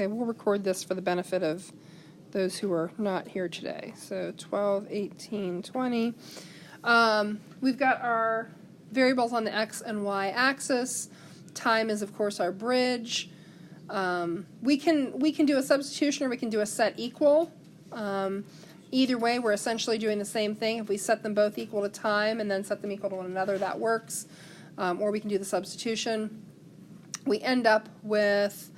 Okay, we'll record this for the benefit of those who are not here today. So 12, 18, 20. We've got our variables on the x and y axis. Time is, of course, our bridge. We can do a substitution, or we can do a set equal. Either way, we're essentially doing the same thing. If we set them both equal to time and then set them equal to one another, that works. Or we can do the substitution. We end up with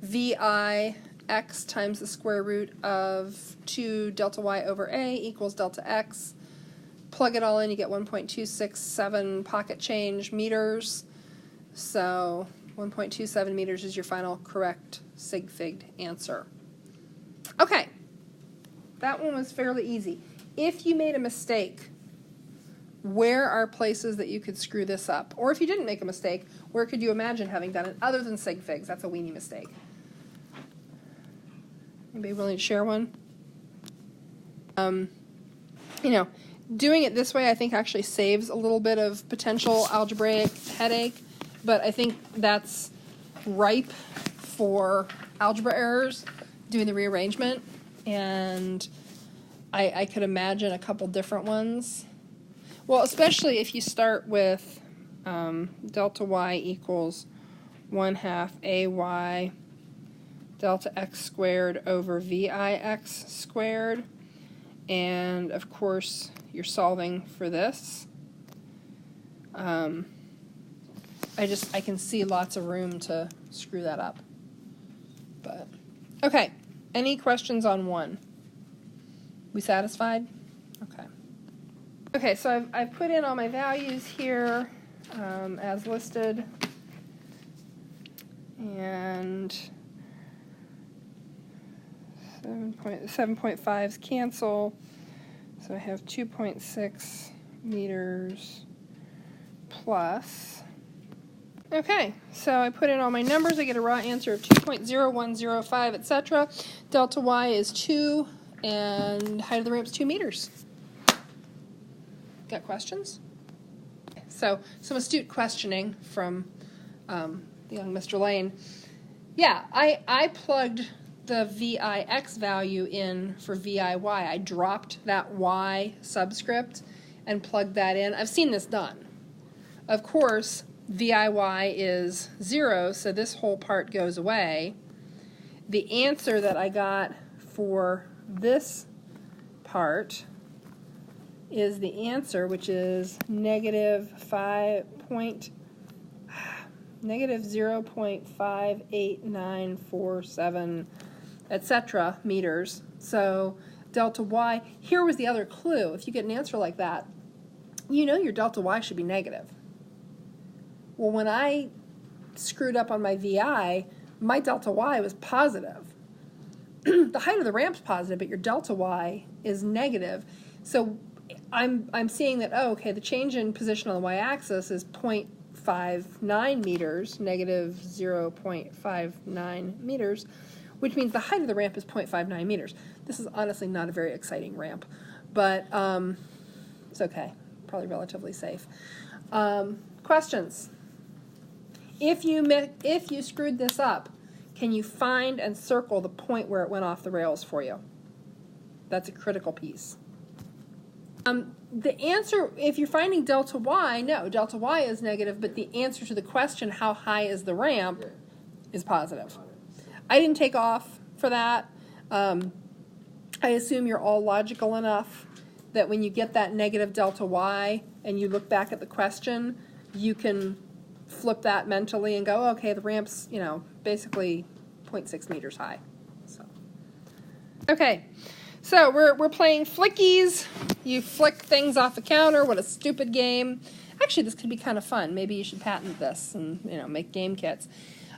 VI x times the square root of 2 delta y over a equals delta x. Plug it all in, you get 1.267 pocket change meters. So 1.27 meters is your final correct sig figged answer. Okay, that one was fairly easy. If you made a mistake, where are places that you could screw this up? Or if you didn't make a mistake, where could you imagine having done it other than sig figs? That's a weenie mistake. Anybody willing to share one? You know, doing it this way I think actually saves a little bit of potential algebraic headache, but I think that's ripe for algebra errors, doing the rearrangement, and I could imagine a couple different ones. Well, especially if you start with delta y equals 1/2 ay delta x squared over vix squared, and of course you're solving for this. I can see lots of room to screw that up. But okay, any questions on one? We satisfied? Okay. Okay, so I've put in all my values here as listed, and 7.5s cancel, so I have 2.6 meters plus. Okay, so I put in all my numbers. I get a raw answer of 2.0105, etc. Delta y is 2, and height of the ramp is 2 meters. Got questions? So some astute questioning from the young Mr. Lane. Yeah, I plugged the VIX value in for VIY. I dropped that Y subscript and plugged that in. I've seen this done. Of course, VIY is 0, so this whole part goes away. The answer that I got for this part is the answer, which is negative 0.58947, etc. meters. So delta y, here was the other clue. If you get an answer like that, you know your delta y should be negative. Well, when I screwed up on my VI, my delta y was positive. The height of the ramp's positive, but your delta y is negative. So I'm seeing that, oh, okay, the change in position on the y-axis is 0.59 meters, negative 0.59 meters, which means the height of the ramp is 0.59 meters. This is honestly not a very exciting ramp, but it's okay, probably relatively safe. Questions? If you screwed this up, can you find and circle the point where it went off the rails for you? That's a critical piece. The answer, if you're finding delta y, no, delta y is negative, but the answer to the question, how high is the ramp, is positive. I didn't take off for that. I assume you're all logical enough that when you get that negative delta y and you look back at the question, you can flip that mentally and go, okay, the ramp's, basically 0.6 meters high. So, okay. So we're playing flickies. You flick things off a counter. What a stupid game. Actually, this could be kind of fun. Maybe you should patent this and make game kits.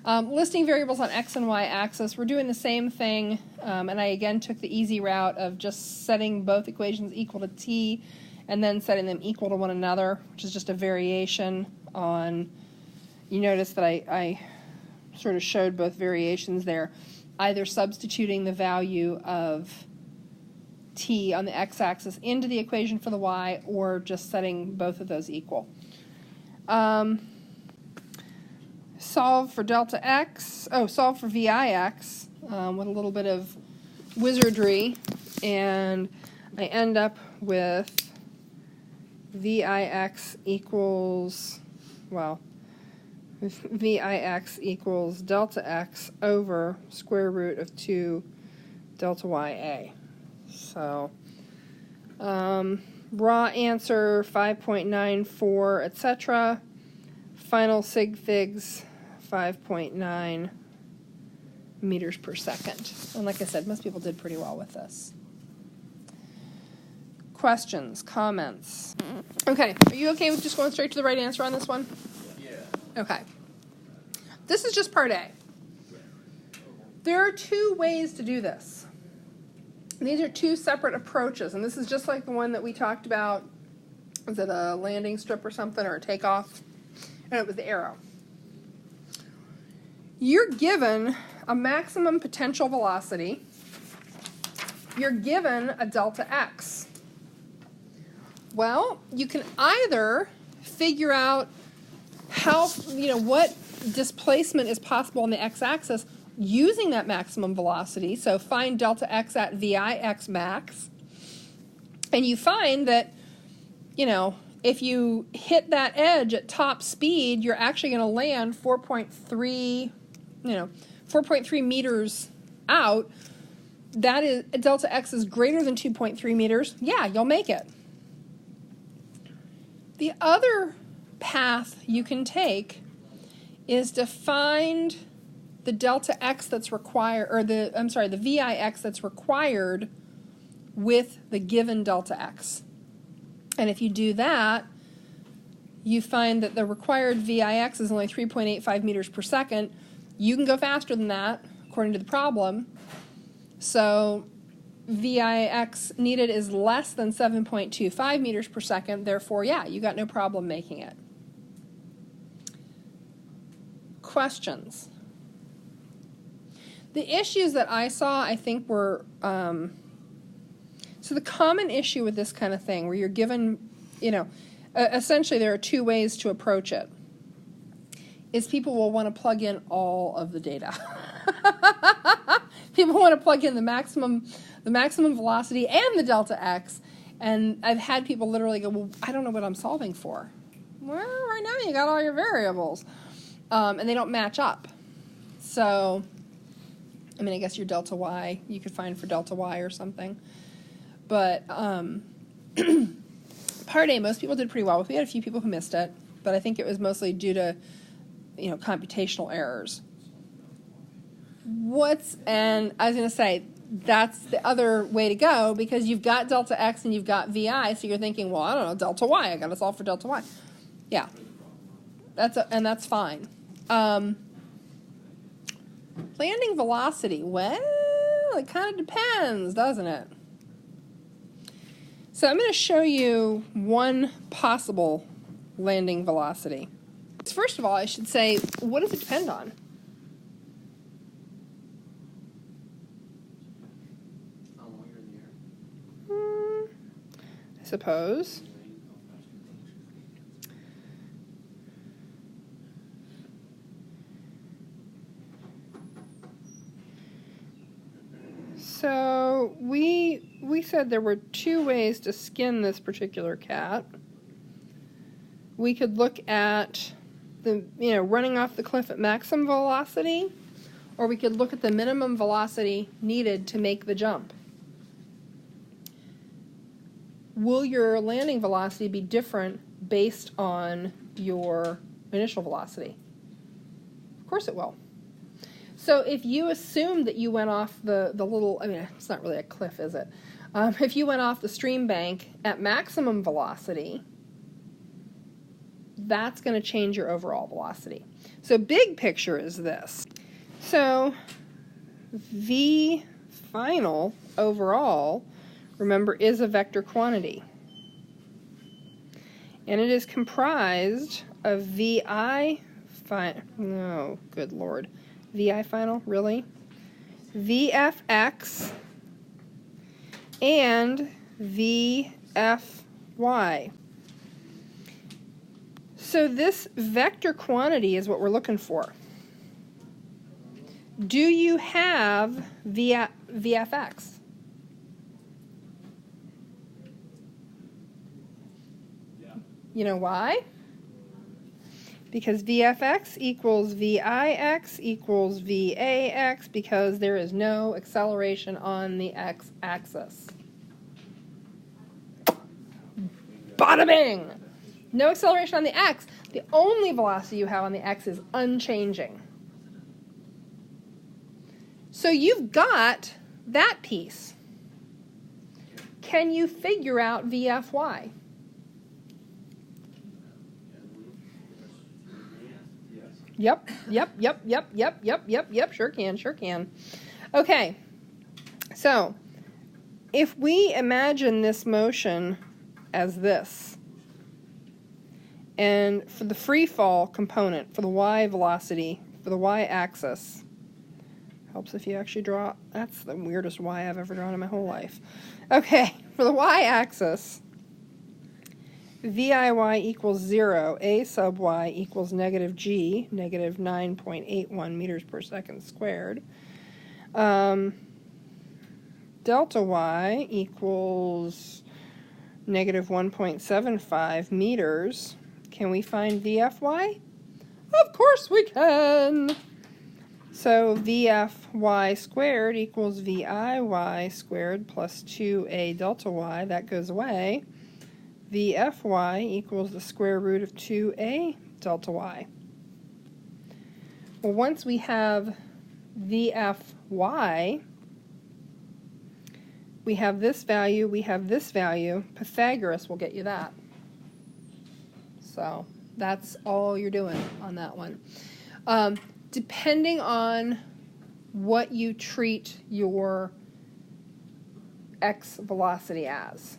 Listing variables on x and y axis. We're doing the same thing, and I again took the easy route of just setting both equations equal to t and then setting them equal to one another, which is just a variation on, you notice that I sort of showed both variations there, either substituting the value of t on the x-axis into the equation for the y, or just setting both of those equal. Solve for delta x, solve for VIX. with a little bit of wizardry, and I end up with Vix equals, well, Vix equals delta x over square root of 2 delta YA. So, raw answer 5.94, etc. Final sig figs 5.9 meters per second. And like I said, most people did pretty well with this. Questions, comments? Okay, are you okay with just going straight to the right answer on this one? Yeah. Okay. This is just part A. There are two ways to do this. These are two separate approaches, and this is just like the one that we talked about. Was it a landing strip or something, or a takeoff? And it was the arrow. You're given a maximum potential velocity. You're given a delta x. Well, you can either figure out how, what displacement is possible on the x-axis using that maximum velocity. So find delta x at Vix max. And you find that, if you hit that edge at top speed, you're actually going to land 4.3 meters out. That is, delta x is greater than 2.3 meters. Yeah, you'll make it. The other path you can take is to find the delta x that's required, or the Vix that's required with the given delta x. And if you do that, you find that the required Vix is only 3.85 meters per second. You can go faster than that, according to the problem. So Vix needed is less than 7.25 meters per second. Therefore, yeah, you got no problem making it. Questions? The issues that I saw, I think, were... So the common issue with this kind of thing, where you're given, essentially there are two ways to approach it, is people will want to plug in all of the data. People want to plug in the maximum velocity and the delta x, and I've had people literally go, well, I don't know what I'm solving for. Well, right now you got all your variables, and they don't match up. So, I guess your delta y, you could find for delta y or something. But part A, most people did pretty well with. We had a few people who missed it, but I think it was mostly due to, computational errors. And I was going to say, that's the other way to go, because you've got delta x and you've got Vi, so you're thinking, well, I don't know, delta y, I got to solve for delta y. Yeah, that's fine. Landing velocity, well, it kind of depends, doesn't it? So I'm going to show you one possible landing velocity. First of all, I should say, what does it depend on? How long you're in the air? I suppose. So we said there were two ways to skin this particular cat. We could look at the, running off the cliff at maximum velocity, or we could look at the minimum velocity needed to make the jump. Will your landing velocity be different based on your initial velocity? Of course it will. So if you assume that you went off the little, it's not really a cliff, is it? If you went off the stream bank at maximum velocity, that's going to change your overall velocity. So big picture is this. So V final overall, remember, is a vector quantity. And it is comprised of VI final. No, good Lord. VI final, really? VFX and VFY. So this vector quantity is what we're looking for. Do you have VFX? Yeah. You know why? Because VFX equals VIX equals VAX because there is no acceleration on the x-axis. Bada bing! No acceleration on the x. The only velocity you have on the x is unchanging. So you've got that piece. Can you figure out VFY? Yes. Yep, sure can. Okay, so if we imagine this motion as this, and for the free fall component, for the y velocity, for the y-axis, helps if you actually draw, that's the weirdest y I've ever drawn in my whole life. Okay, for the y-axis, VIY equals 0, A sub y equals negative g, negative 9.81 meters per second squared. Delta y equals negative 1.75 meters. Can we find VFY? Of course we can! So VFY squared equals VIY squared plus 2A delta y. That goes away. VFY equals the square root of 2A delta y. Well, once we have VFY, we have this value, we have this value. Pythagoras will get you that. So that's all you're doing on that one. Depending on what you treat your x velocity as.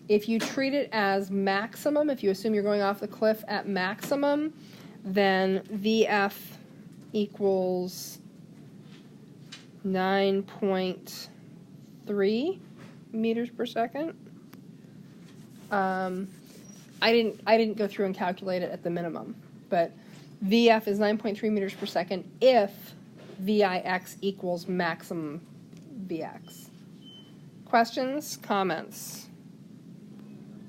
If you treat it as maximum, if you assume you're going off the cliff at maximum, then VF equals 9.3 meters per second. I didn't go through and calculate it at the minimum, but VF is 9.3 meters per second if VIX equals maximum VX. Questions? Comments?